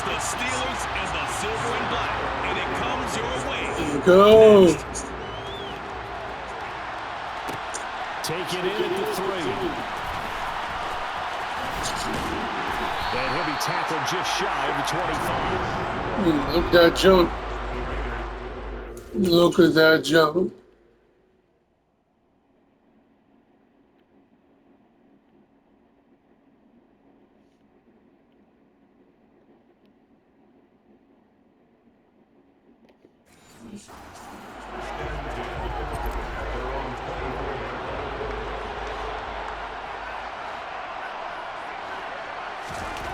the Steelers and the silver and black, and it comes your way. Go. Next. Take it in at the 3. And he'll be tackled just shy of the 25. Look at that jump. Look at that jump.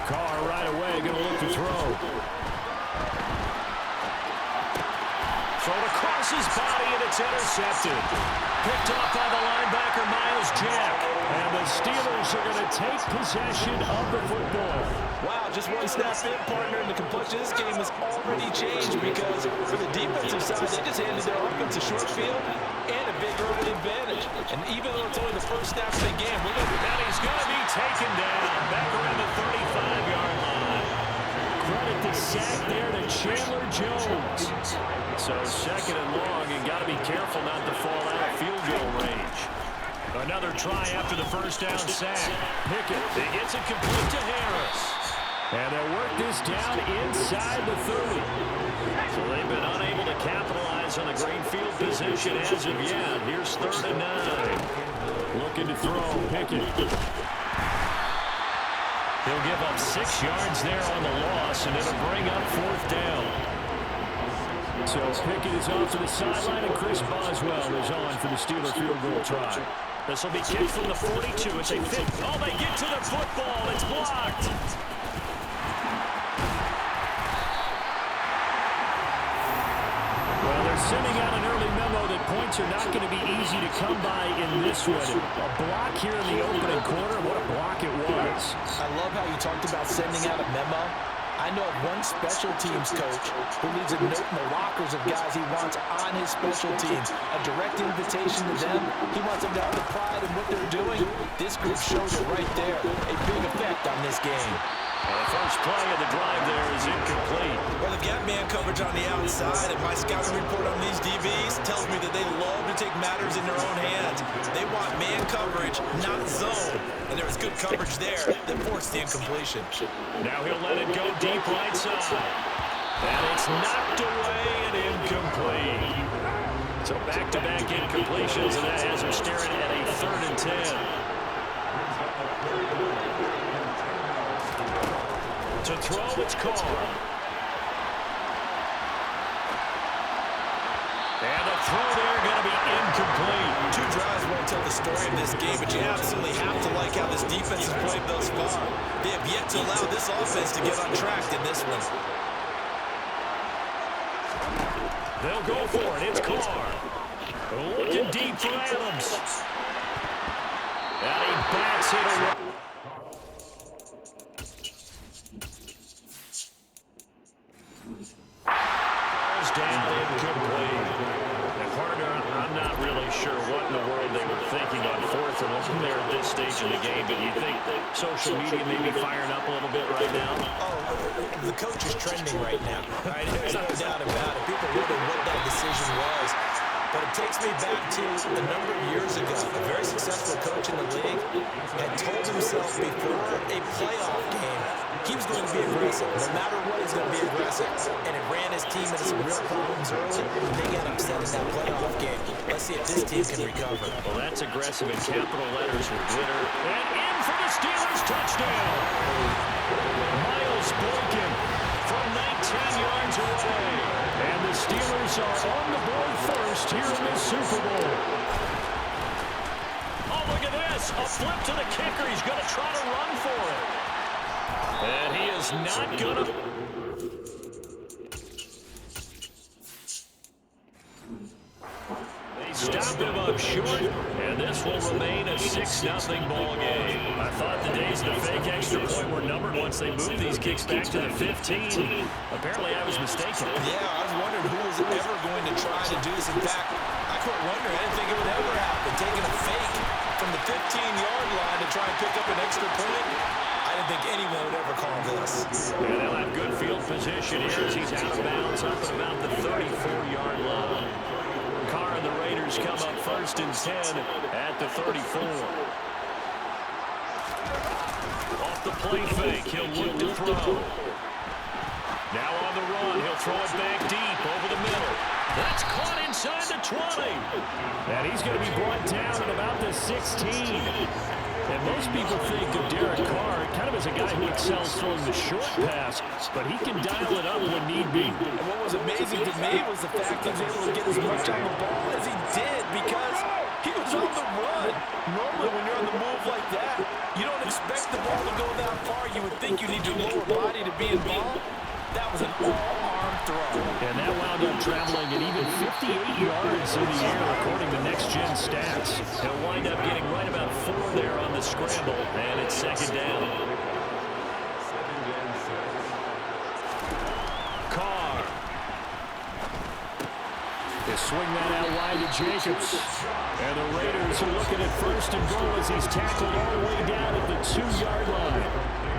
Carr right away, going to look to throw. Thrown across his body, and it's intercepted. Picked off by the linebacker, Miles Jack. And the Steelers are going to take possession of the football. Wow, just one snap in, partner, and the complexion of this game has already changed because for the defensive side, they just handed their offense a short field and a big early advantage. And even though it's only the first snap of the game, we're going to... And he's going to be taken down back around the 35-yard line. Credit the sack there to Chandler Jones. So second and long, you got to be careful not to fall out of field goal range. Another try after the first down sack. Pickett, he gets it complete to Harris. And they'll work this down inside the 30. So they've been unable to capitalize on the green field position as of yet. Here's 3rd and 9. Looking to throw, Pickett. He'll give up 6 yards there on the loss, and it'll bring up 4th down. So Pickett is off to the sideline, and Chris Boswell is on for the Steeler field goal try. This will be kicked from the 42. It's a 50. Oh, they get to the football. It's blocked. Well, they're sending out an early memo that points are not going to be easy to come by in this one. A block here in the opening quarter. What a block it was. I love how you talked about sending out a memo. I know of one special teams coach who leaves a note in the lockers of guys he wants on his special teams. A direct invitation to them. He wants them to have the pride in what they're doing. This group shows it right there. A big effect on this game. Well, the first play of the drive there is incomplete. Well, they've got man coverage on the outside, and my scouting report on these DBs tells me that they love to take matters in their own hands. They want man coverage, not zone. And there was good coverage there that forced the incompletion. Now he'll let it go deep right side. And it's knocked away and incomplete. So back-to-back incompletions, and that has him staring at a 3rd and 10. To throw, it's Carr. And the throw there going to be incomplete. 2 drives won't tell the story of this game, but you absolutely have to like how this defense has played thus far. They have yet to allow this offense to get on track in this one. They'll go for it. It's Carr. Looking deep for Adams. And he backs it away. Down incomplete. And partner, I'm not really sure what in the world they were thinking on 4th and 1 there at this stage of the game, but you think social media may be firing up a little bit right now? Oh, the coach is trending right now. Right? There's no doubt about it. People wonder what that decision was. But it takes me back to a number of years ago. A very successful coach in the league had told himself before a playoff game he was going to be aggressive. No matter what, he's going to be aggressive. And it ran his team into some real problems early. They got upset in that playoff game. Let's see if this team can recover. Well, that's aggressive in capital letters with glitter. And in for the Steelers touchdown. Miles Boykin from 19 yards away. And the Steelers are on the board first here in this Super Bowl. Oh, look at this. A flip to the kicker. He's going to try to run for it. And he is not going to... They stopped him up short, and this will remain a 6-0 ball game. I thought the days of the fake extra point were numbered once they moved these kicks back to the 15. Apparently, I was mistaken. Yeah, I was wondering who was ever going to try to do this. In fact, I quit wondering. I didn't think it would ever happen. Taking a fake from the 15-yard line to try and pick up an extra point. I didn't think anyone would ever call this. Yeah, they'll have good field position here as he's out of bounds up at about the 34-yard line. Carr and the Raiders come up 1st and 10 at the 34. Off the play fake, he'll look to throw. Now on the run, he'll throw it back deep over the middle. That's caught inside the 20. And he's going to be brought down at about the 16. And most people think of Derek Carr kind of as a guy who excels throwing the short pass, but he can dial it up when need be. And what was amazing to me was the fact he was able to get as much on the ball as he did because he was on the run. Normally when you're on the move like that, you don't expect the ball to go that far. You would think you need your lower body to be involved. That was an all-arm throw. And that wound up traveling at even 58 yards in the air, according to next-gen stats. He'll wind up getting right about 4 there on the scramble, and it's 2nd down. Carr. They swing that out wide to Jacobs. And the Raiders are looking at 1st and goal as he's tackled all the way down at the 2-yard line.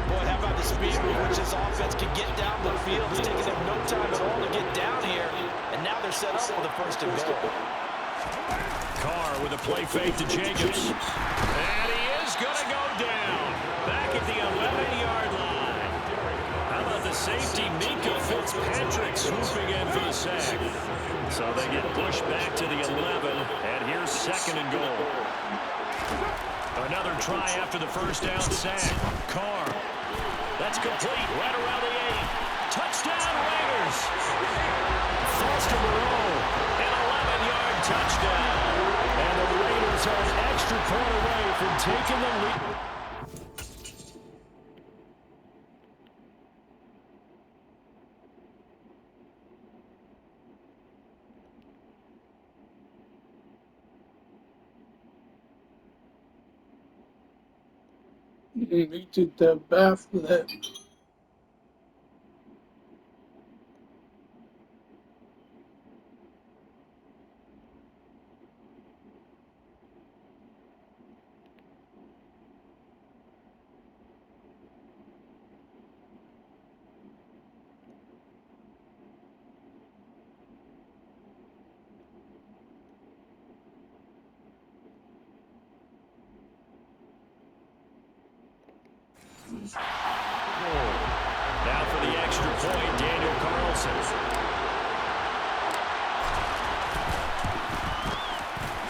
Boy, how about the speed with which this offense can get down the field? It's taken them no time at all to get down here. And now they're set up for the 1st and goal. Carr with a play fake to Jacobs. And he is going to go down. Back at the 11-yard line. How about the safety, Minka Fitzpatrick, swooping in for the sack. So they get pushed back to the 11. And here's 2nd and goal. Another try after the 1st down sack. Carr. That's complete right around the 8. Touchdown, Raiders. Foster Moreau, an 11-yard touchdown. And the Raiders are an extra point away from taking the lead. He took that bath for that. Now for the extra point, Daniel Carlson.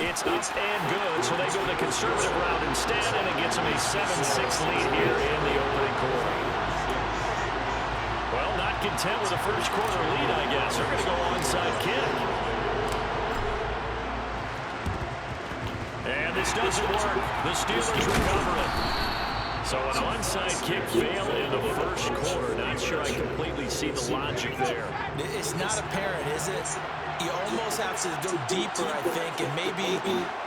It's up and good, so they go the conservative route instead, and it gets them a 7-6 lead here in the opening quarter. Well, not content with a first quarter lead, I guess. They're going to go onside kick. And this doesn't work. The Steelers recover it. So an onside kick fail in the first quarter. Not sure I completely see the logic there. It's not apparent, is it? You almost have to go deeper, I think, and maybe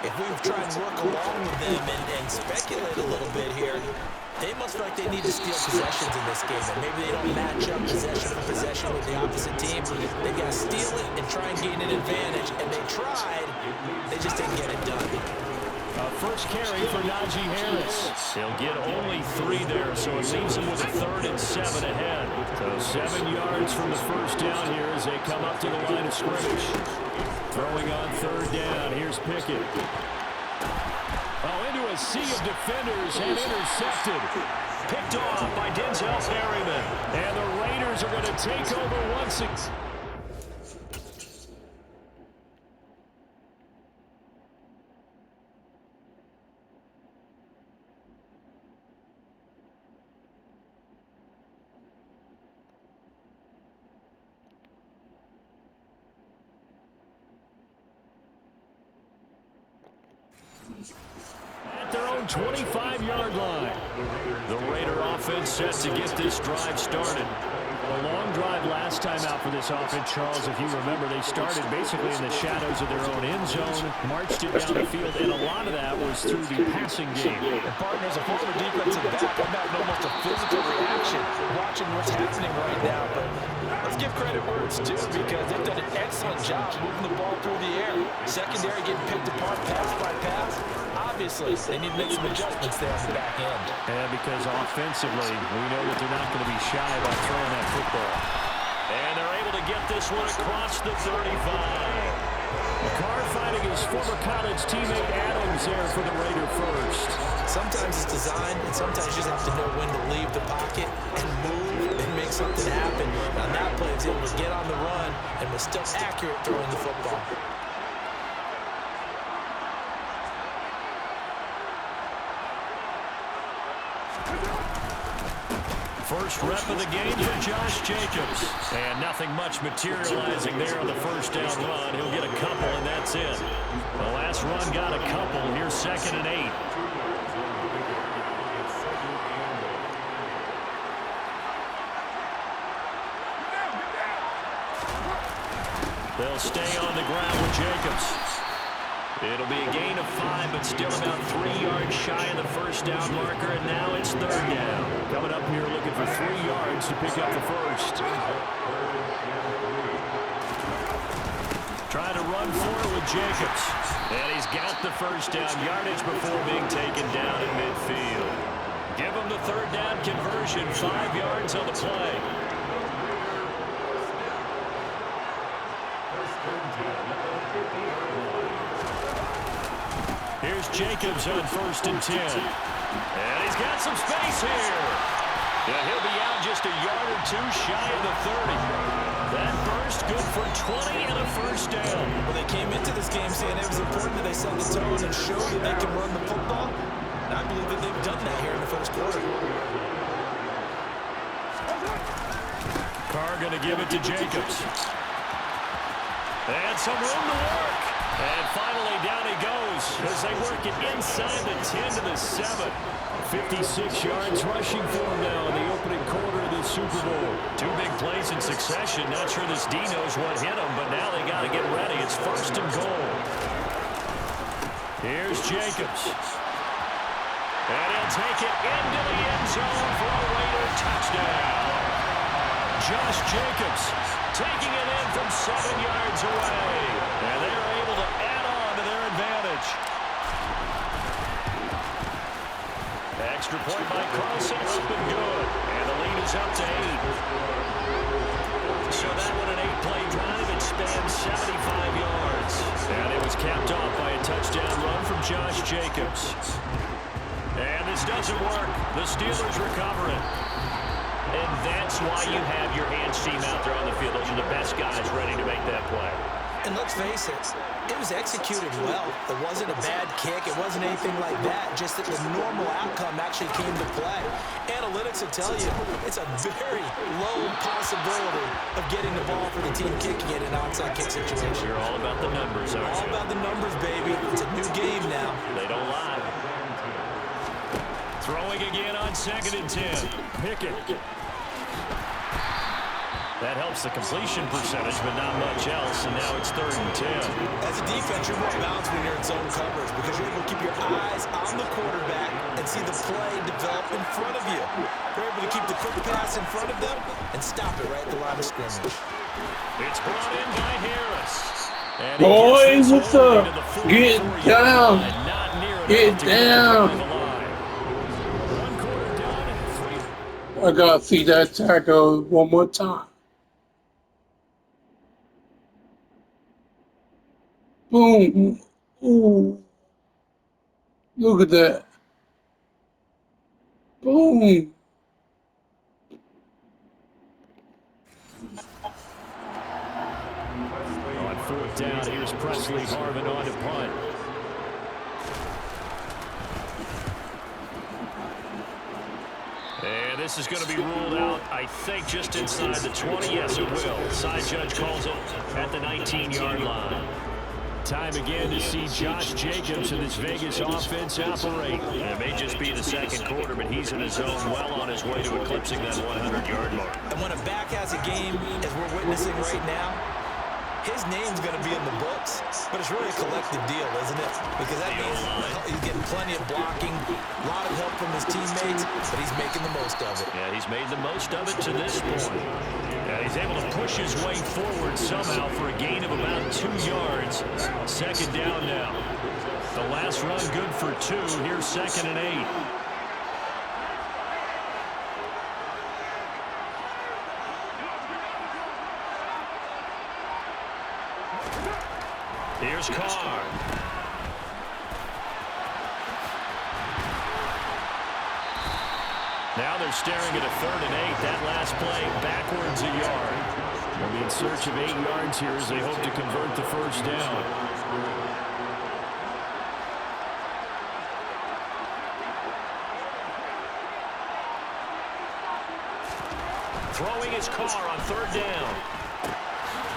if we try and work along with them and speculate a little bit here, they must feel like they need to steal possessions in this game, and maybe they don't match up possession for possession with the opposite team. They've got to steal it and try and gain an advantage, and they tried. They just didn't get it done. First carry for Najee Harris. He'll get only 3 there, so it leaves him with a 3rd and 7 ahead. So 7 yards from the first down here as they come up to the line of scrimmage. Throwing on 3rd down. Here's Pickett. Oh, into a sea of defenders and intercepted. Picked off by Denzel Perryman. And the Raiders are going to take over once again. At their own 25-yard line. The Raider offense set to get this drive started. A long drive last time out for this offense, Charles. If you remember, they started basically in the shadows of their own end zone, marched it down the field, and a lot of that was through the passing game. And partners, a former defensive back, I'm having almost a physical reaction watching what's happening right now. But let's give credit where it's due because they've done an excellent job moving the ball through the air. Secondary getting picked apart pass by pass. Obviously, they need to make some adjustments there on the back end. And because offensively, we know that they're not going to be shy about throwing that football. to get this one across the 35. Carr finding his former college teammate Adams there for the Raider first. Sometimes it's design, and sometimes you just have to know when to leave the pocket and move and make something happen. On that play, he was able to get on the run and was still accurate throwing the football. First rep of the game for Josh Jacobs. And nothing much materializing there on the first down run. He'll get a couple, and that's it. The last run got a couple. Here's 2nd and 8. They'll stay on the ground with Jacobs. It'll be a gain of 5, but still about 3 yards shy of the first down marker, and now it's 3rd down. Coming up here looking for 3 yards to pick up the first. Trying to run for it with Jacobs. And he's got the first down yardage before being taken down in midfield. Give him the 3rd down conversion, 5 yards on the play. Here's Jacobs on 1st and 10. And he's got some space here. Yeah, he'll be out just a yard or 2 shy of the 30. That burst good for 20 and a first down. Well, they came into this game saying it was important that they set the tone and show that they can run the football. And I believe that they've done that here in the first quarter. Carr going to give it to Jacobs. And some room to work. And finally, down he goes as they work it inside the 10 to the 7. 56 yards rushing for him now in the opening quarter of the Super Bowl. 2 big plays in succession. Not sure this D knows what hit him, but now they got to get ready. It's 1st and goal. Here's Jacobs. And he'll take it into the end zone for a Raider touchdown. Josh Jacobs taking it in from 7 yards away. And they're able to add on to their advantage. Extra point by Carlson, up and good. And the lead is up to 8. So that one an 8-play drive. It spans 75 yards. And it was capped off by a touchdown run from Josh Jacobs. And this doesn't work. The Steelers recover it. And that's why you have your hands team out there on the field. Those are the best guys ready to make that play. And let's face it, it was executed well. It wasn't a bad kick. It wasn't anything like that. Just that the normal outcome actually came to play. Analytics will tell you it's a very low possibility of getting the ball for the team kicking it in an onside kick situation. You're all about the numbers, aren't you? All about the numbers, baby. It's a new game now. They don't lie. Throwing again on 2nd and 10. Pickett. That helps the completion percentage, but not much else, and now it's 3rd and 10. As a defense, you're more balanced when you're in zone coverage because you're able to keep your eyes on the quarterback and see the play develop in front of you. You're able to keep the quick pass in front of them and stop it right at the line of scrimmage. It's brought in by Harris. And Boys, what's up? Get down. Get down. I gotta see that tackle one more time. Boom. Ooh. Look at that. Boom. On 4th down, here's Presley Harvin on to punt. And this is going to be ruled out, I think, just inside the 20. Yes, it will. Side judge calls it at the 19-yard line. Time again to see Josh Jacobs and this Vegas offense operate. It may just be the 2nd quarter, but he's in his zone well on his way to eclipsing that 100-yard mark. And when a back has a game, as we're witnessing right now, his name's going to be in the books, but it's really a collective deal, isn't it? Because that means he's getting plenty of blocking, a lot of help from his teammates, but he's making the most of it. Yeah, he's made the most of it to this point. And he's able to push his way forward somehow for a gain of about 2 yards. 2nd down now. The last run good for 2. Here's 2nd and 8. Here's Carr. Now they're staring at a 3rd and 8. That last play backwards a yard. They'll be in search of 8 yards here as they hope to convert the first down. Throwing his Carr on 3rd down.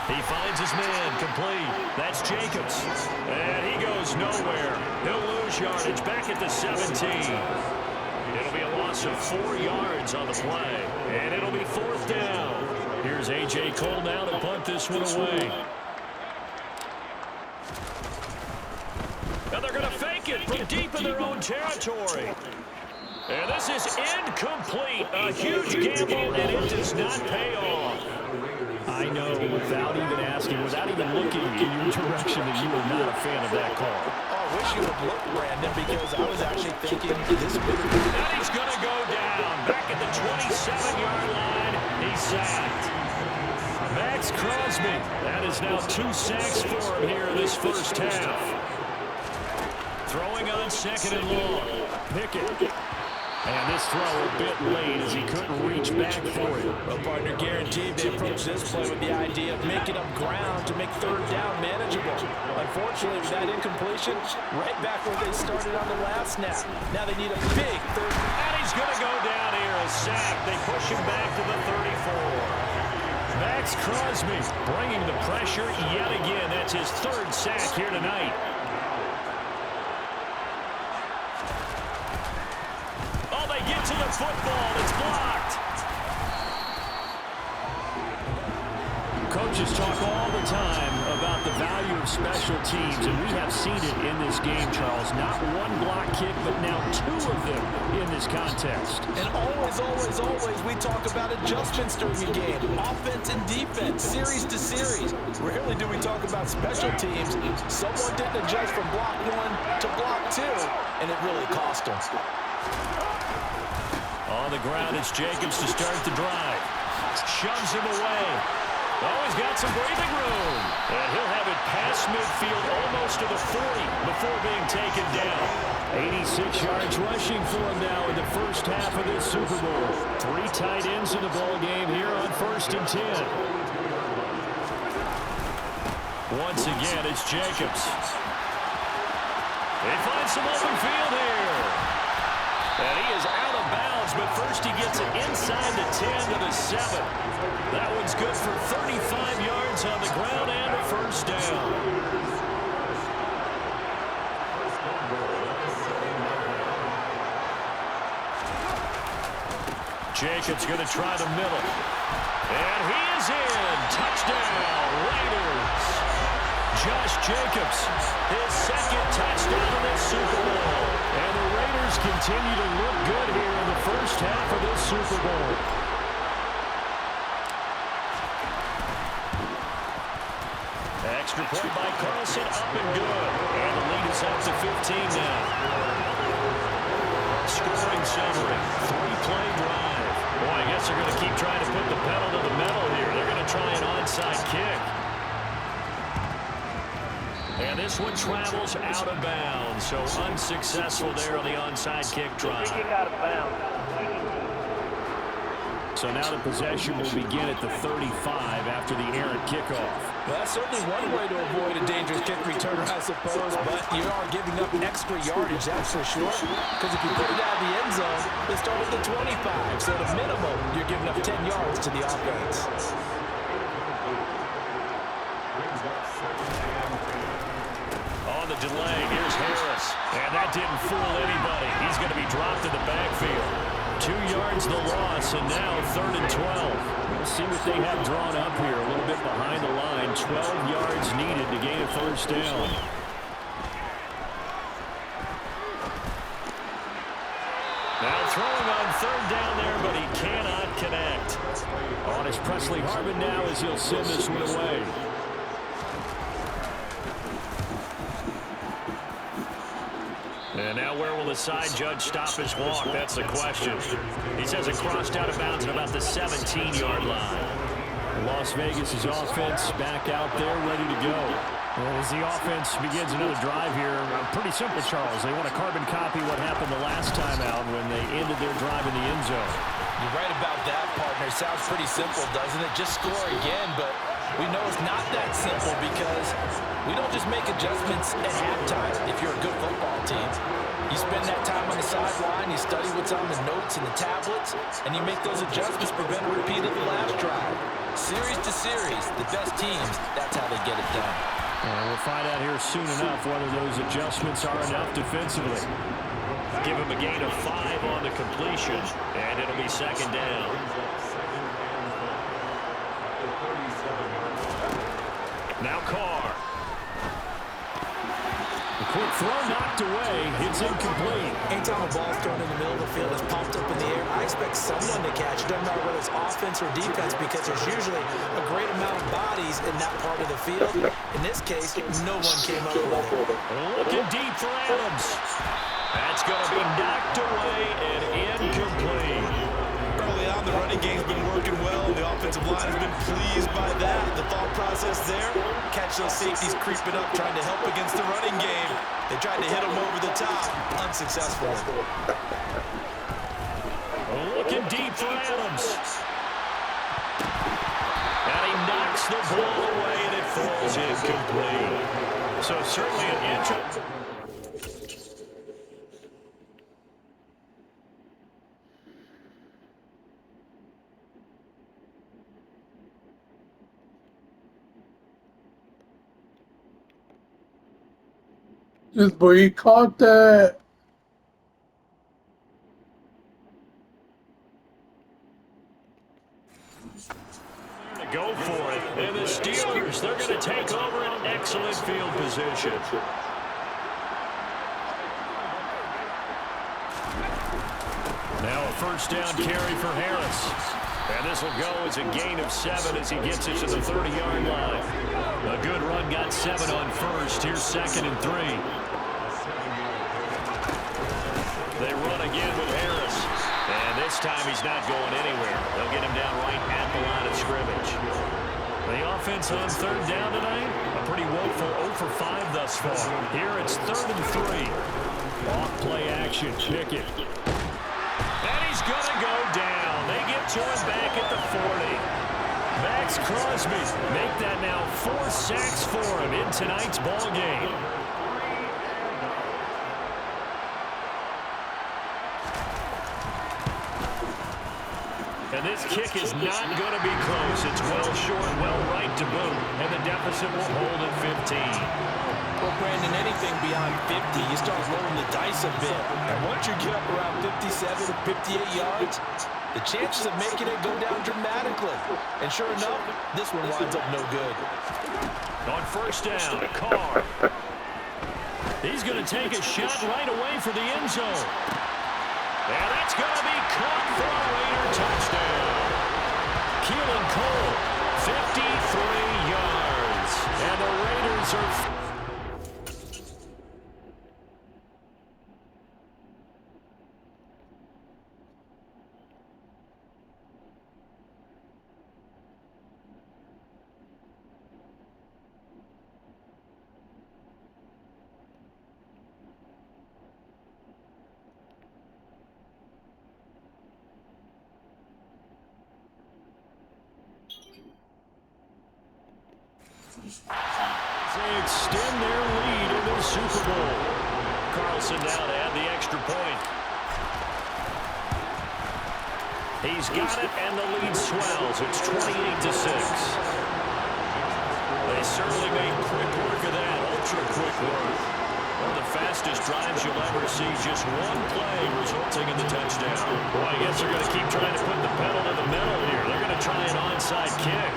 He finds his man complete. That's Jacobs. And he goes nowhere. He'll lose yardage back at the 17. It'll be a loss of 4 yards on the play. And it'll be 4th down. Here's A.J. Cole now to punt this one away. And they're going to fake it from deep in their own territory. And this is incomplete. A huge gamble, and it does not pay off. I know, without even asking, without even looking in your direction, that you are not a fan of that call. Oh, I wish you would look, Brandon, because I was actually thinking this would have been... And he's going to go down. Back at the 27-yard line. He's sacked. Max Crosby. That is now 2 sacks for him here in this first half. Throwing on 2nd and long. Pickett. And this throw a bit late as he couldn't reach back for it. Well, partner, guaranteed they approached this play with the idea of making up ground to make 3rd down manageable. Unfortunately, with that incompletion, right back where they started on the last snap. Now they need a big 3rd. And he's going to go down here, a sack. They push him back to the 34. Max Crosby bringing the pressure yet again. That's his 3rd sack here tonight. Oh, they get to the football. It's blocked. Coaches talk all the time about the value of special teams, and we have seen it in this game, Charles. Not one block kick, but now 2 of them in this contest. And always, always, always, we talk about adjustments during a game. Offense and defense, series to series. Rarely do we talk about special teams. Someone didn't adjust from block 1 to block 2, and it really cost them. On the ground, it's Jacobs to start the drive. Shoves him away. Oh, he's got some breathing room. And he'll have it past midfield almost to the 40 before being taken down. 86 yards rushing for him now in the first half of this Super Bowl. 3 tight ends in the ball game here on 1st and 10. Once again, it's Jacobs. They find some open field here. And he is out of bounds, but first he gets it inside the 10 to the 7. That one's good for 35 yards on the ground and a first down. Jacobs going to try the middle. And he is in. Touchdown, Raiders. Josh Jacobs, his 2nd touchdown in this Super Bowl. And the Raiders continue to look good here in the first half of this Super Bowl. Extra point by Carlson, up and good. And the lead is up to 15 now. Scoring summary, 3-play drive. Boy, I guess they're going to keep trying to put the pedal to the metal here. They're going to try an onside kick. And this one travels out of bounds, so unsuccessful there on the onside kick drive. So now the possession will begin at the 35 after the errant kickoff. Well, that's certainly one way to avoid a dangerous kick returner, I suppose, but you are giving up extra yardage, that's for sure. Because if you put it out of the end zone, they start at the 25, so at a minimum, you're giving up 10 yards to the offense. On the delay, here's Harris. And that didn't fool anybody. He's going to be dropped in the backfield. 2 yards the loss, and now 3rd and 12. We'll see what they have drawn up here. A little bit behind the line. 12 yards needed to gain a first down. Now throwing on 3rd down there, but he cannot connect. On is Presley Harvin now as he'll send this one away. And now where will the side judge stop his walk? That's the question. He says it crossed out of bounds at about the 17-yard line. Las Vegas' offense back out there ready to go. And as the offense begins another drive here, pretty simple, Charles. They want to carbon copy what happened the last time out when they ended their drive in the end zone. You're right about that, partner. Sounds pretty simple, doesn't it? Just score again, but we know it's not that simple because we don't just make adjustments at halftime if you're a good football team. You spend that time on the sideline, you study what's on the notes and the tablets, and you make those adjustments to prevent a repeat of the last drive. Series to series, the best teams, that's how they get it done. And we'll find out here soon enough whether those adjustments are enough defensively. Give him a gain of 5 on the completion, and it'll be second down. Now Carr. The quick throw knocked away. It's incomplete. Anytime a ball's thrown in the middle of the field, it's popped up in the air, I expect someone to catch it. Doesn't matter whether it's offense or defense because there's usually a great amount of bodies in that part of the field. In this case, no one came up with it. Looking deep for Adams. That's going to be knocked away and incomplete. Early on, the running game's been working well. The offensive line has been pleased by that. The thought process there, catch those safeties creeping up, trying to help against the running game. They tried to hit them over the top, unsuccessful. Looking deep for Adams. And he knocks the ball away, and it falls incomplete. So certainly an interesting. This boy caught that. To go for it. And the Steelers, they're going to take over an excellent field position. Now a first down carry for Harris. And this will go as a gain of 7 as he gets it to the 30-yard line. A good run got 7 on first. Here's 2nd and 3. They run again with Harris. And this time he's not going anywhere. They'll get him down right at the line of scrimmage. The offense on 3rd down tonight, a pretty woeful 0 for 5 thus far. Here it's 3rd and 3. Off play action, Pickett. And he's going to go down. They get to him back at the 40. Max Crosby make that now 4 sacks for him in tonight's ball game. And this kick is not going to be close. It's well short, well right to boot. And the deficit will hold at 15. Well, Brandon, anything beyond 50, you start rolling the dice a bit. And once you get up around 57 or 58 yards, the chances of making it go down dramatically. And sure enough, this one winds up no good. On first down, Carr. He's going to take a shot right away for the end zone. And that's going to be caught for a Raider touchdown. Keelan Cole, 53 yards. And the Raiders are... They extend their lead into the Super Bowl. Carlson now to add the extra point. He's got it, and the lead swells. It's 28-6. They certainly made quick work of that, ultra-quick work. One of the fastest drives you'll ever see, just one play resulting in the touchdown. Well, I guess they're going to keep trying to put the pedal to the metal here. They're going to try an onside kick.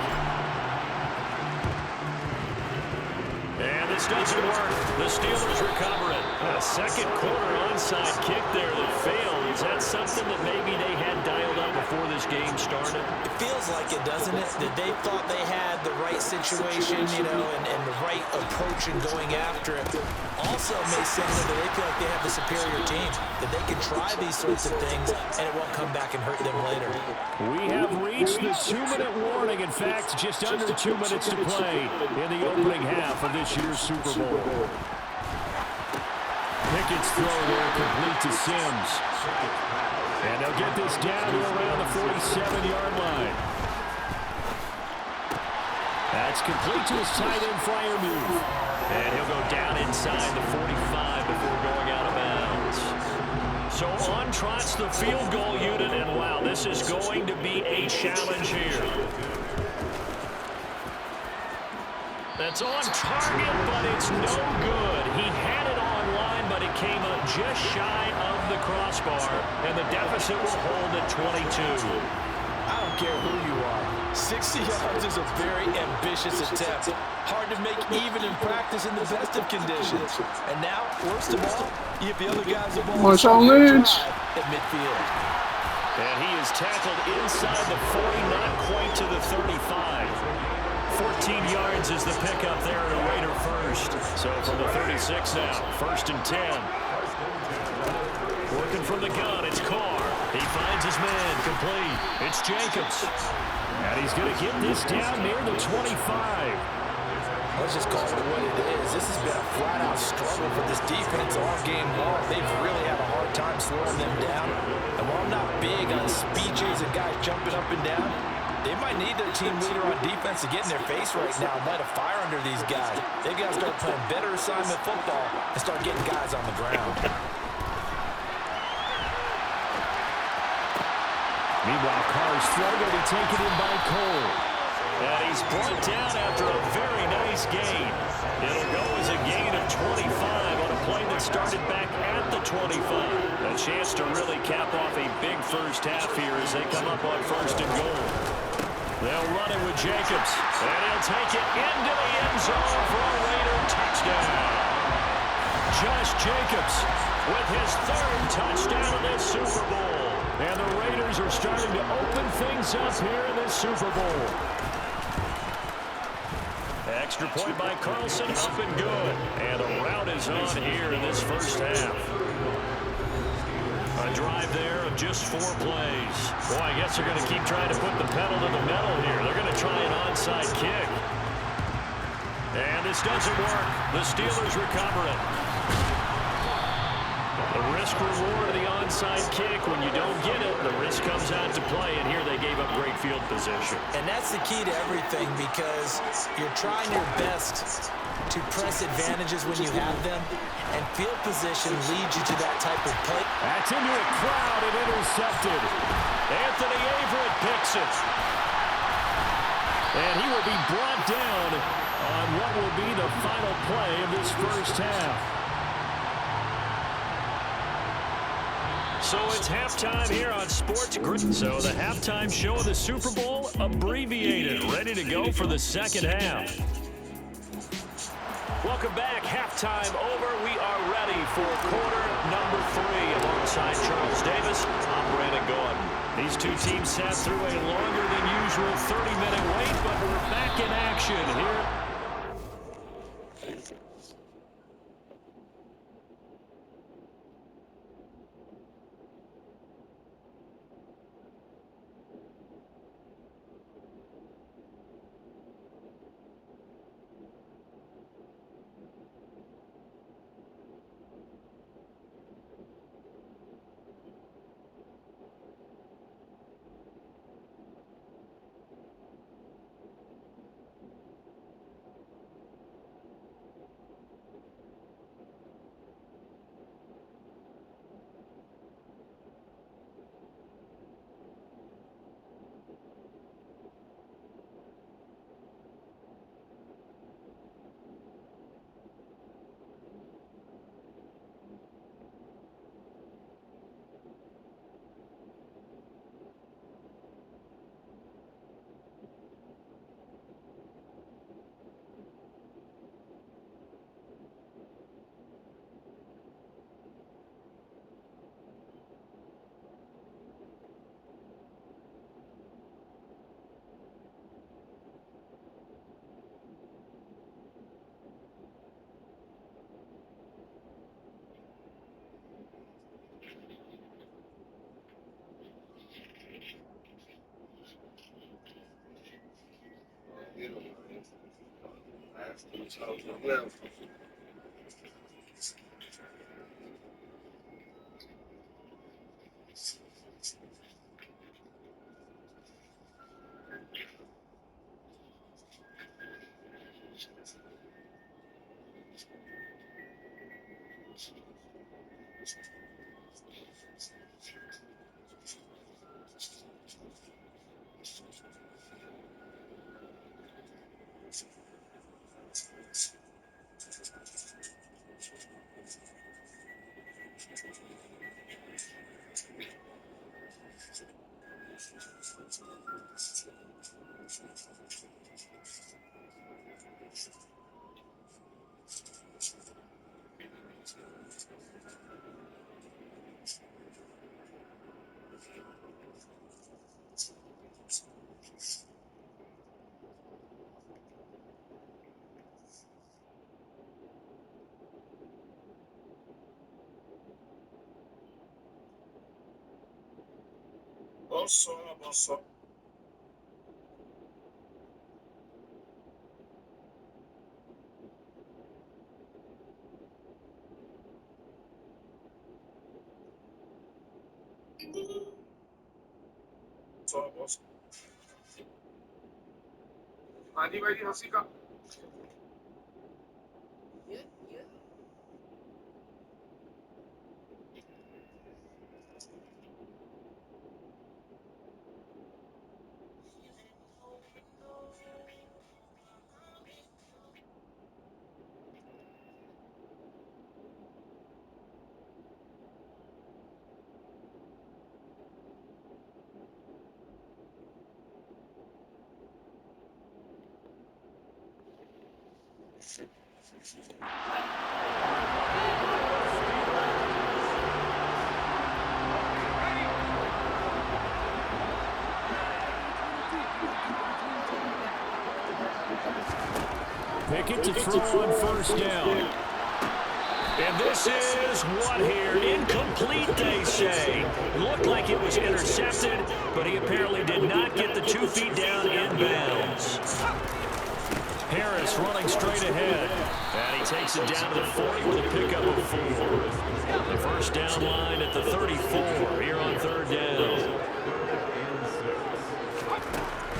And this doesn't work. The Steelers recover it. A second quarter onside kick there that failed. Is that something that maybe they had dialed up before this game started? It feels like it, doesn't it? That they thought they had the right situation, you know, and the right approach in going after it. Also may signal that they feel like they have the superior team, that they can try these sorts of things and it won't come back and hurt them later. We have reached the 2-minute warning. In fact, just under 2 minutes to play in the opening half of this year's Super Bowl. Pickett's throw there complete to Sims. And they'll get this down to around the 47-yard line. That's complete to his tight end flyer move. And he'll go down inside the 45 before going out of bounds. So on trots the field goal unit, and wow, this is going to be a challenge here. That's on target, but it's no good. He had it on line, but it came up just shy of the crossbar, and the deficit will hold at 22. I don't care who you are. 60 yards is a very ambitious attempt. Hard to make even in practice in the best of conditions. And now, worst of all, you have the other guys the ball Marshawn Lynch at midfield. And he is tackled inside the 40, not quite to the 35. 14 yards is the pickup there at a Raider first. So from the 36 now, 1st and 10. Working from the gun, it's Carr. He finds his man, complete. It's Jacobs. And he's going to get this down near the 25. Let's just call it what it is. This has been a flat-out struggle for this defense all game long. They've really had a hard time slowing them down. And while I'm not big on speed chase and guys jumping up and down, they might need their team leader on defense to get in their face right now and light a fire under these guys. They've got to start playing better assignment football and start getting guys on the ground. Meanwhile, Carr's throw will be taken in by Cole. And he's brought down after a very nice gain. It'll go as a gain of 25 on a play that started back at the 25. A chance to really cap off a big first half here as they come up on 1st and goal. They'll run it with Jacobs. And he'll take it into the end zone for a Raider touchdown. Josh Jacobs with his 3rd touchdown of this Super Bowl. And the Raiders are starting to open things up here in this Super Bowl. Extra point by Carlson, up and good. And a rout is on here in this first half. A drive there of just 4 plays. Boy, I guess they're going to keep trying to put the pedal to the metal here. They're going to try an onside kick. And this doesn't work. The Steelers recover it. The risk-reward of the onside kick, when you don't get it, the risk comes out to play, and here they gave up great field position. And that's the key to everything, because you're trying your best to press advantages when you have them, and field position leads you to that type of play. That's into a crowd and intercepted. Anthony Averett picks it. And he will be brought down on what will be the final play of this first half. So it's halftime here on Sports Grid. So the halftime show of the Super Bowl, abbreviated, ready to go for the second half. Welcome back. Halftime over. We are ready for quarter number 3 alongside Charles Davis. I'm Brandon Gordon. These two teams sat through a longer than usual 30-minute wait, but we're back in action here. Pickett to throw on first down. And this is what here? Incomplete, they say. Looked like it was intercepted, but he apparently did not get the 2 feet down in bounds. Harris running straight ahead. And he takes it down to the 40 with a pickup of 4. The first down line at the 34 here on third down.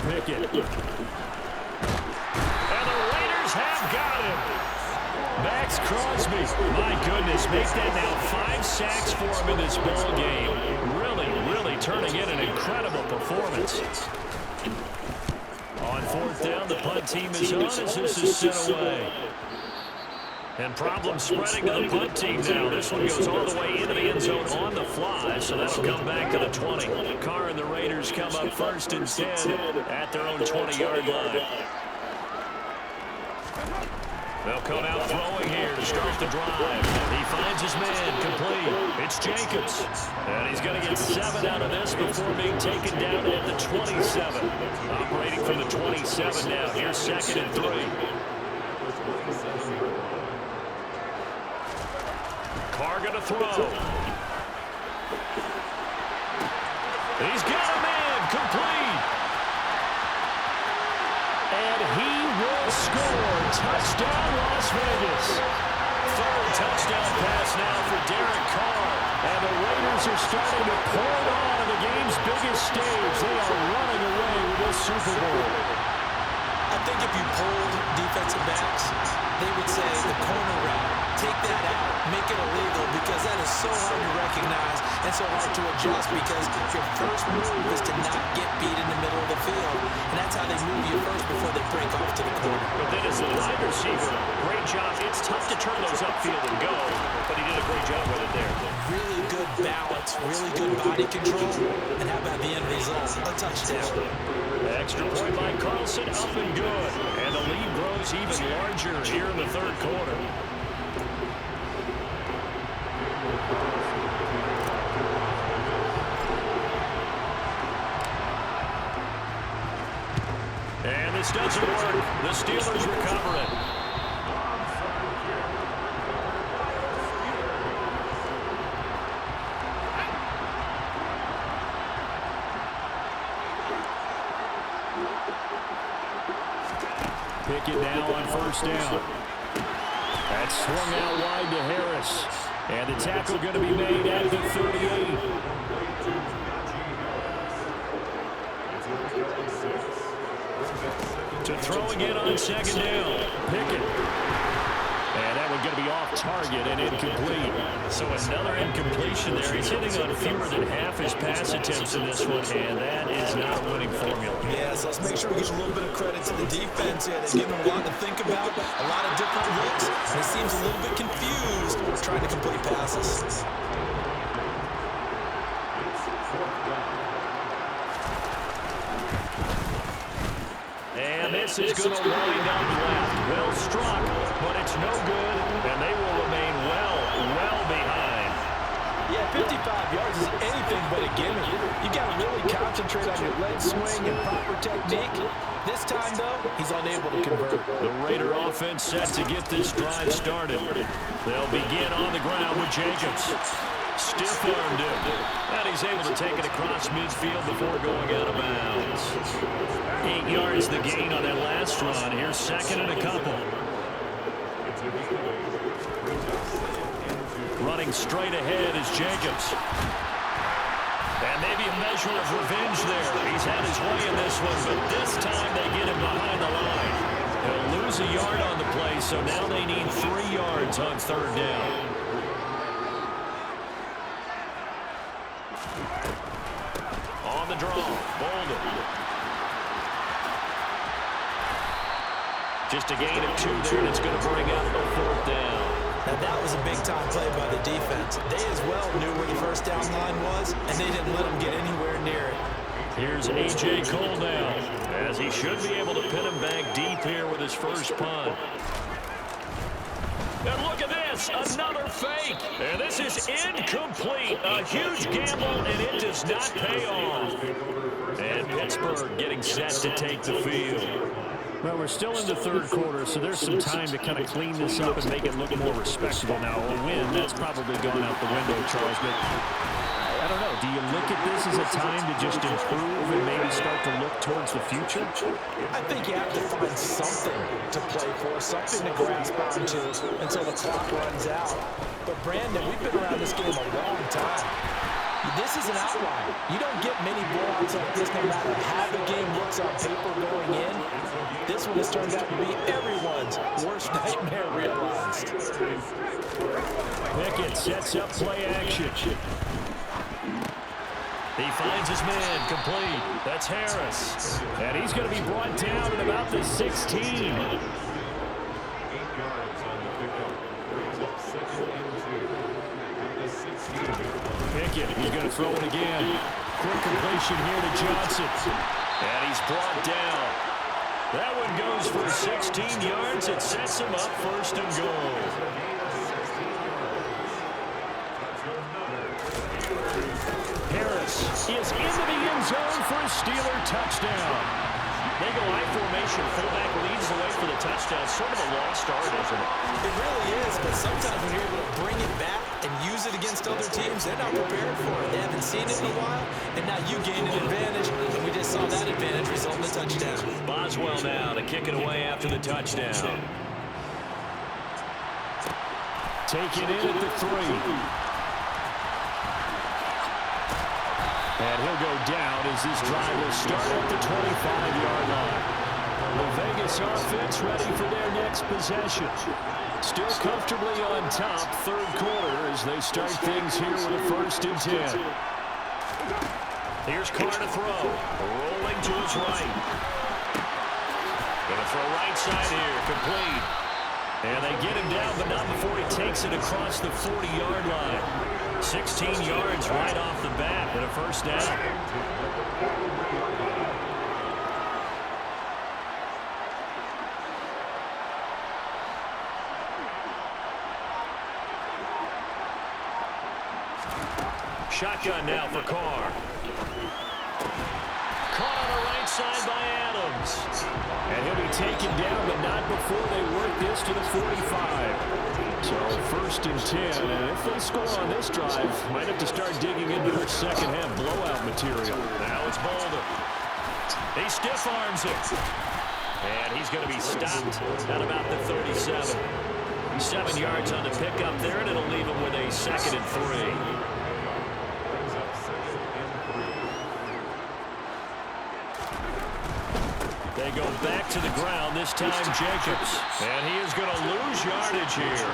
Pickett. Have got him. Max Crosby. My goodness, make that now 5 sacks for him in this ball game. Really turning in an incredible performance. On fourth down, the punt team is on as this is sent away. And problem spreading to the punt team now. This one goes all the way into the end zone on the fly, so that'll come back to the 20. Carr and the Raiders come up first and 10 at their own 20-yard line. They'll come out throwing here to start the drive. He finds his man complete. It's Jacobs. And he's going to get 7 out of this before being taken down at the 27. Operating from the 27 now. Here's 2nd and 3. Carr going to throw. He's got a man complete. And he will score. Touchdown, Las Vegas. Third touchdown pass now for Derek Carr. And the Raiders are starting to pour it on in the game's biggest stage. They are running away with this Super Bowl. I think if you polled defensive backs, they would say the corner route, take that out, make it illegal, because that is so hard to recognize and so hard to adjust, because your first move is to not get beat in the middle of the field, and that's how they move you first before they break off to the corner. But then as a wide receiver, great job. It's tough to turn those upfield and go, but he did a great job with it there. Really good balance, really good body control, and how about the end result? A touchdown. Extra point by Carlson, up and good. And the lead grows even larger here in the third quarter. And this doesn't work. The Steelers recover it. Pickett now on first down. That's swung out wide to Harris. And the tackle going to be made at the 38. To throw again on second down. Pickett. And that one going to be off target and incomplete. So another incompletion there. He's hitting on fewer than half his pass attempts in this one, and that is not a winning formula. Yeah, so let's make sure we give a little bit of credit to the defense here. They've given him a lot to think about, a lot of different looks, and he seems a little bit confused trying to complete passes. And this is going to wind up left. Well struck, but it's no good, and they will remain well behind. Yeah, 55 yards is anything but a gimme. You got to really concentrate on your leg swing and proper technique. This time, though, he's unable to convert. The Raider offense set to get this drive started. They'll begin on the ground with Jacobs. Stiff-armed him. And he's able to take it across midfield before going out of bounds. 8 yards the gain on that last run. Here's second and a couple. Running straight ahead is Jacobs. And maybe a measure of revenge there. He's had his way in this one, but this time they get him behind the line. He'll lose a yard on the play, so now they need 3 yards on third down. On the draw, Bolden. Just a gain of 2 there, and it's going to bring up a fourth down. Now that was a big-time play by the defense. They as well knew where the first down line was, and they didn't let him get anywhere near it. Here's A.J. Cole now, as he should be able to pin him back deep here with his first punt. And look at this, another fake. And this is incomplete. A huge gamble, and it does not pay off. And Pittsburgh getting set to take the field. Well, we're still in the third quarter, so there's some time to kind of clean this up and make it look more respectable. Now, a win, that's probably gone out the window, Charles, but I don't know. Do you look at this as a time to just improve and maybe start to look towards the future? I think you have to find something to play for, something to grasp onto until the clock runs out. But, Brandon, we've been around this game a long time. This is an outlier. You don't get many blowouts like this no matter how the game looks on paper going in. This one has turned out to be everyone's worst nightmare realized. Pickett sets up play action. He finds his man, complete. That's Harris. And he's going to be brought down at about the 16. Pickett, he's going to throw it again. Quick completion here to Johnson. And he's brought down. That one goes for 16 yards. It sets him up first and goal. Harris is into the end zone for a Steeler touchdown. They go I formation. Fullback leads the way for the touchdown. Sort of a lost art, isn't it? It really is, but sometimes when you're able to bring it back and use it against other teams, they're not prepared for it. They haven't seen it in a while, and now you gain an advantage, and we just saw that advantage result in a touchdown. Boswell now to kick it away after the touchdown. Taken in at the 3. And he'll go down as this drive will start at the 25-yard line. The Vegas offense ready for their next possession. Still comfortably on top, third quarter, as they start things here with a 1st and 10. Here's Carr to throw. Rolling to his right. Gonna throw right side here, complete. And they get him down, but not before he takes it across the 40-yard line. 16 yards right off the bat and a first down. Shotgun now for Carr. Caught on the right side by Adams. And he'll be taken down, but not before they work this to the 45. So 1st and 10, and if they score on this drive, might have to start digging into their second half blowout material. Now it's Bolden. He stiff arms it. And he's going to be stopped at about the 37. 7 yards on the pickup there, and it'll leave him with a 2nd and 3. They go back to the ground, this time Jacobs. And he is going to lose yardage here.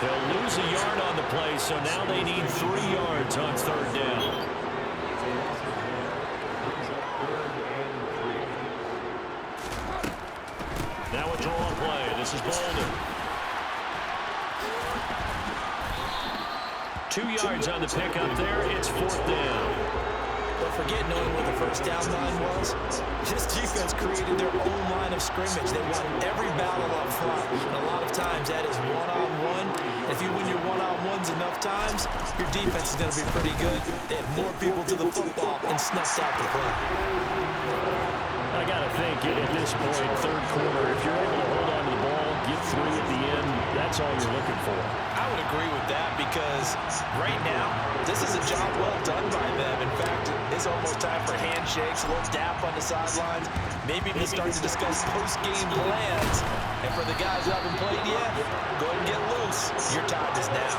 They'll lose a yard on the play, so now they need 3 yards on 3rd down. Now a draw play. This is Bolden. 2 yards on the pickup there. It's 4th down. Don't forget knowing where the first down line was. This defense created their own line of scrimmage. They won every battle up front. And a lot of times that is one-on-one. If you win your one-on-ones enough times, your defense is going to be pretty good. They had more people to the football and snuffed out the play. I got to think at this point, 3rd quarter, if you're able to hold on to the ball, get 3 at the end, that's all you're looking for. I would agree with that because right now, this is a job well done by them. In fact, it's almost time for handshakes, a little dap on the sidelines, maybe to start to discuss post-game plans. And for the guys who haven't played yet, go ahead and get loose. Your time is now.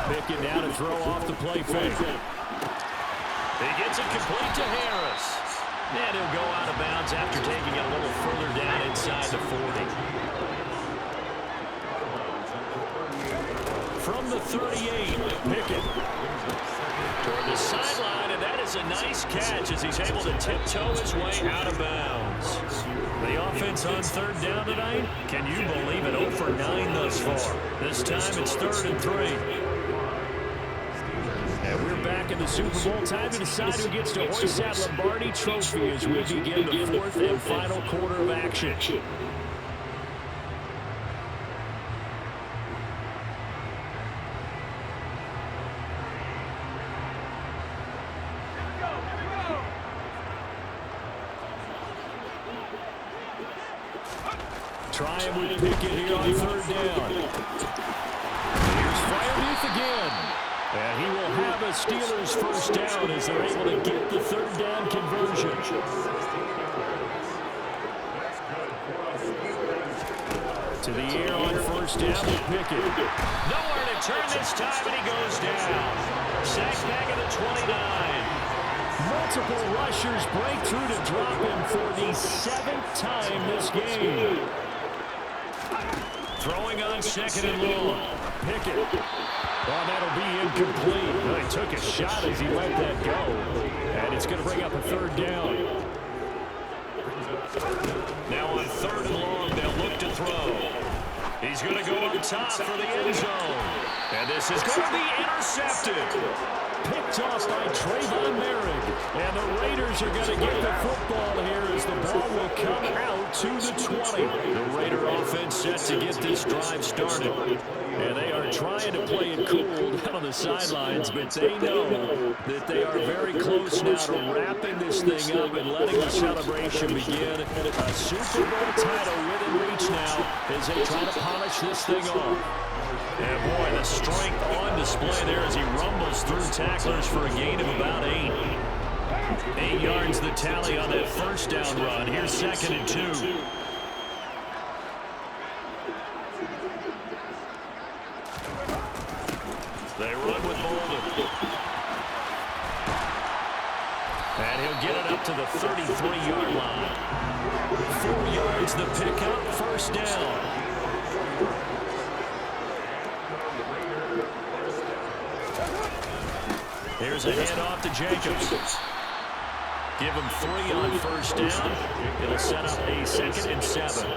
Pickett now to throw off the play fake. He gets it complete to Harris. And he'll go out of bounds after taking it a little further down inside the 40. From the 38, Pickett toward the sideline, and that is a nice catch as he's able to tiptoe his way out of bounds. The offense on 3rd down tonight, can you believe it? 0 for 9 thus far. This time it's 3rd and 3. And we're back in the Super Bowl. Time to decide who gets to hoist that Lombardi Trophy as we begin the 4th and final quarter of action. Trying with Pickett here on 3rd down. Here's Freiermuth again. And he will have a Steelers first down as they're able to get the 3rd down conversion. To the air on 1st down with Pickett. Nowhere to turn this time, and he goes down. Sacked back at the 29. Multiple rushers break through to drop him for the 7th time this game. Throwing on 2nd and long. Pickett. Well, that'll be incomplete. Well, he took a shot as he let that go. And it's going to bring up a 3rd down. Now on 3rd and long, they'll look to throw. He's going to go on top for the end zone. And this is going to be intercepted. Picked off by Trayvon Merrick. And the Raiders are going to get the football here as the ball will come out to the 20. The Raider offense set to get this drive started. And they are trying to play it cool down on the sidelines, but they know that they are very close now to wrapping this thing up and letting the celebration begin. A Super Bowl title within reach now as they try to polish this thing off. And boy, the strength on display there as he rumbles through tacklers for a gain of about 8. 8 yards the tally on that first down run. Here's 2nd and 2. They run with Bolden. And he'll get it up to the 33-yard line. 4 yards the pickup, first down. Here's a handoff to Jacobs. Give him 3 on first down. It'll set up a 2nd and 7.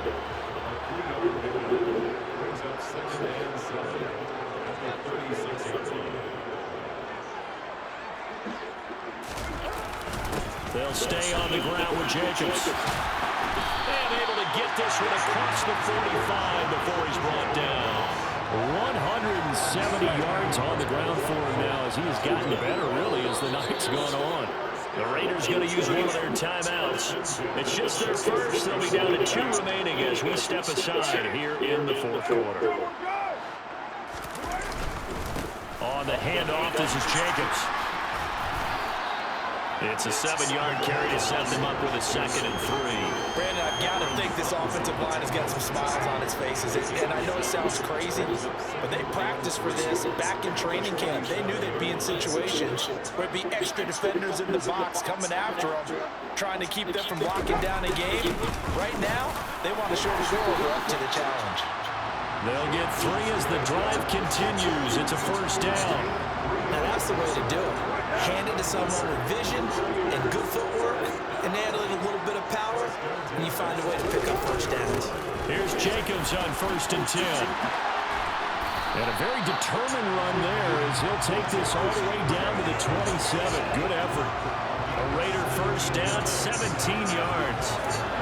They'll stay on the ground with Jacobs. And able to get this one across the 45 before he's brought down. 170 yards on the ground for him now as he has gotten better, really, as the night's gone on. The Raiders going to use one of their timeouts. It's just their first. They'll be down to 2 remaining as we step aside here in the 4th quarter. On the handoff. This is Jacobs. It's a 7-yard carry to set them up with a 2nd and 3. Brandon, I've got to think this offensive line has got some smiles on its faces. And I know it sounds crazy, but they practiced for this back in training camp. They knew they'd be in situations where it'd be extra defenders in the box coming after them, trying to keep them from locking down a game. Right now, they want to show the world they're up to the challenge. They'll get 3 as the drive continues. It's a 1st down. Now, that's the way to do it. Hand it to someone with vision and good footwork, and add a little bit of power, and you find a way to pick up 1st downs. Here's Jacobs on 1st and 10. And a very determined run there as he'll take this all the way down to the 27. Good effort. A Raider 1st down, 17 yards.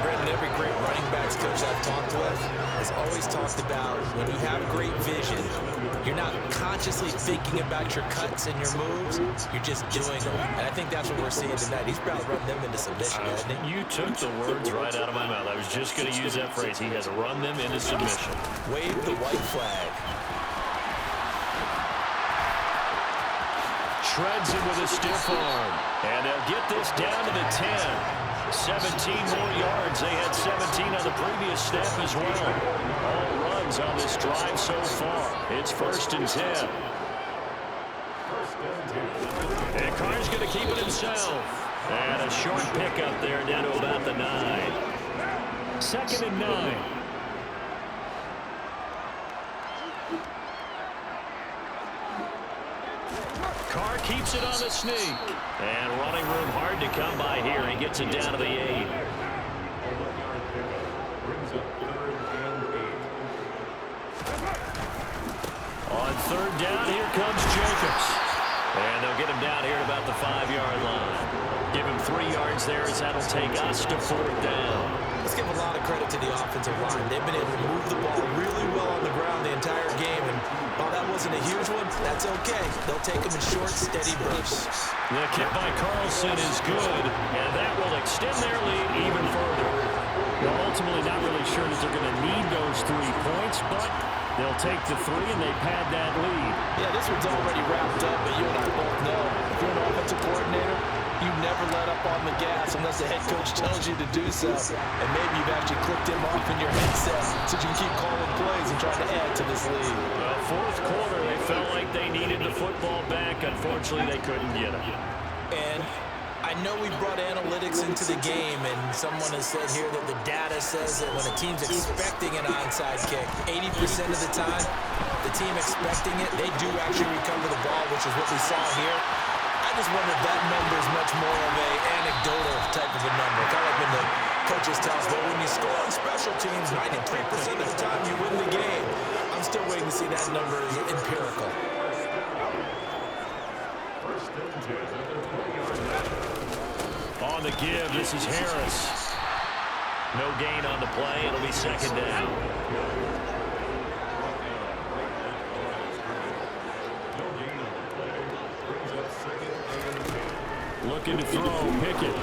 Brandon, every great running backs coach I've talked with has always talked about when you have great vision, you're not consciously thinking about your cuts and your moves, you're just doing them. And I think that's what we're seeing tonight. He's probably run them into submission, hasn't he? You took the words right out of my mouth. I was just going to use that phrase. He has run them into submission. Wave the white flag. Shreds him with a stiff arm. And they'll get this down to the 10. 17 more yards. They had 17 on the previous snap as well. All runs on this drive so far. It's 1st and 10. And Carr's going to keep it himself. And a short pickup there down to about the 9. 2nd and 9. Carr keeps it on the sneak. And running room hard to come by here. He gets it down to the 8. On 3rd down, here comes Jacobs. And they'll get him down here at about the 5-yard line. Give him 3 yards there as that'll take us to 4th down. Let's give a lot of credit to the offensive line. They've been able to move the ball really well on the ground the entire game. And while that wasn't a huge one, that's okay. They'll take them in short, steady bursts. The kick by Carlson is good, and that will extend their lead even further. Well, ultimately not really sure that they're going to need those 3 points, but they'll take the 3 and they pad that lead. Yeah, this one's already wrapped up, but you and I both know if you're an offensive coordinator, you never let up on the gas unless the head coach tells you to do so. And maybe you've actually clicked him off in your headset so you can keep calling plays and trying to add to this lead. Well, 4th quarter, they felt like they needed the football back. Unfortunately, they couldn't get it. And I know we brought analytics into the game, and someone has said here that the data says that when a team's expecting an onside kick, 80% of the time, the team expecting it, they do actually recover the ball, which is what we saw here. I just wonder if that number is much more of a anecdotal type of a number. Kind of like when the coaches tell us, well, when you score on special teams, 93% of the time you win the game. I'm still waiting to see that number is empirical. On the give, this is Harris. No gain on the play. It'll be 2nd down. Looking to throw, Pickett.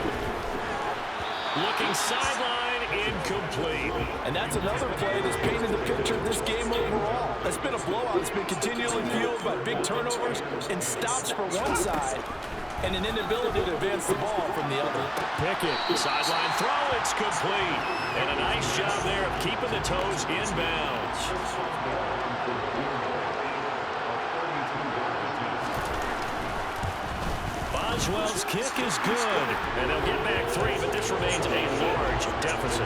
Looking sideline, incomplete. And that's another play that's painted the picture of this game overall. It's been a blowout. It's been continually fueled by big turnovers and stops for one side and an inability to advance the ball from the other. Pickett, sideline throw, it's complete. And a nice job there of keeping the toes inbounds. Boswell's kick is good, and they'll get back 3, but this remains a large deficit.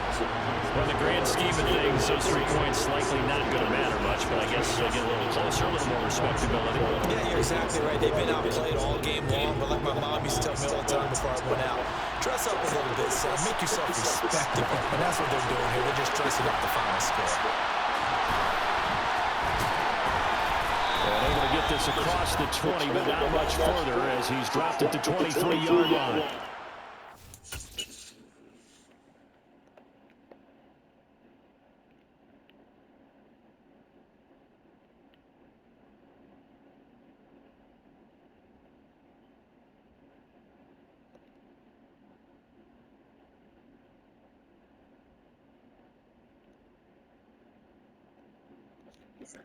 On the grand scheme of things, those 3 points likely not going to matter much, but I guess they get a little closer, a little more respectability. Yeah, you're exactly right. They've been outplayed all game long, but like my mom used to tell me all the time before I went out, dress up a little bit, son. Make yourself respectable. And that's what they're doing here. They're just dressing up the final score. And able to get this across the 20, but not much further as he's dropped at the 23-yard line.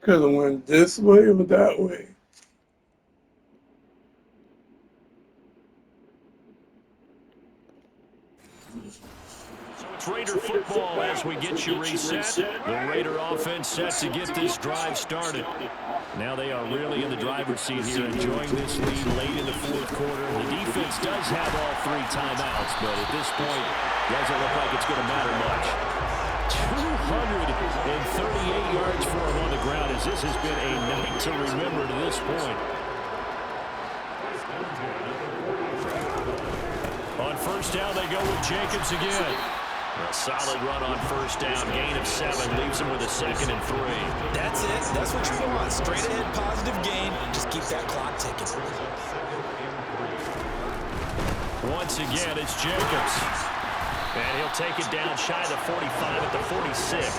Could have went this way or that way. So it's Raider football as we get you reset. The Raider offense set to get this drive started. Now they are really in the driver's seat here, enjoying this lead late in the fourth quarter. The defense does have all 3 timeouts, but at this point, doesn't look like it's going to matter much. 238 yards for him on the ground, as this has been a night to remember to this point. On first down, they go with Jacobs again. A solid run on first down. Gain of 7 leaves him with a 2nd and 3. That's it. That's what you want. Straight ahead, positive gain. Just keep that clock ticking. Once again, it's Jacobs. And he'll take it down shy of the 45 at the 46.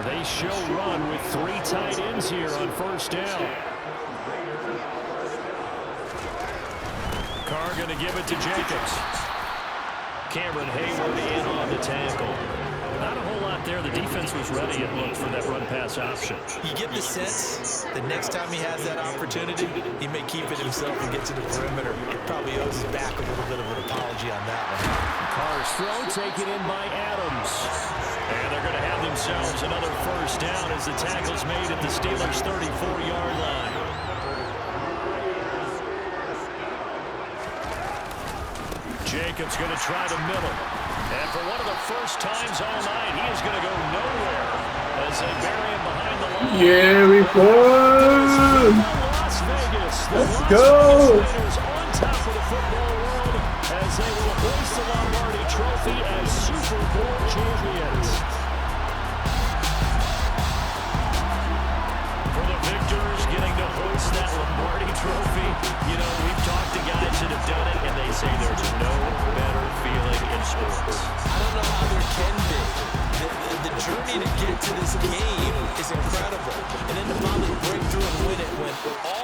They show run with 3 tight ends here on first down. Carr going to give it to Jacobs. Cameron Hayward in on the tackle. Not a whole lot there. The defense was ready, it looked, for that run-pass option. You get the sense that next time he has that opportunity, he may keep it himself and get to the perimeter. He probably owes his back a little bit of an apology on that one. Carr's throw taken in by Adams. And they're going to have themselves another first down as the tackle's made at the Steelers' 34-yard line. Jacobs going to try the middle. And for one of the first times all night, he is going to go nowhere as they bury him behind the line. Yeah, we won! Las Vegas. Let's go! Raiders on top of the football world as they will hoist the Lombardi Trophy as Super Bowl champions. For the victors getting to hoist that Lombardi Trophy, you know, we've talked to guys that have done it, and they say there's no better feeling in sports. I don't know how there can be. The journey to get to this game is incredible. And then to finally break through and win it when all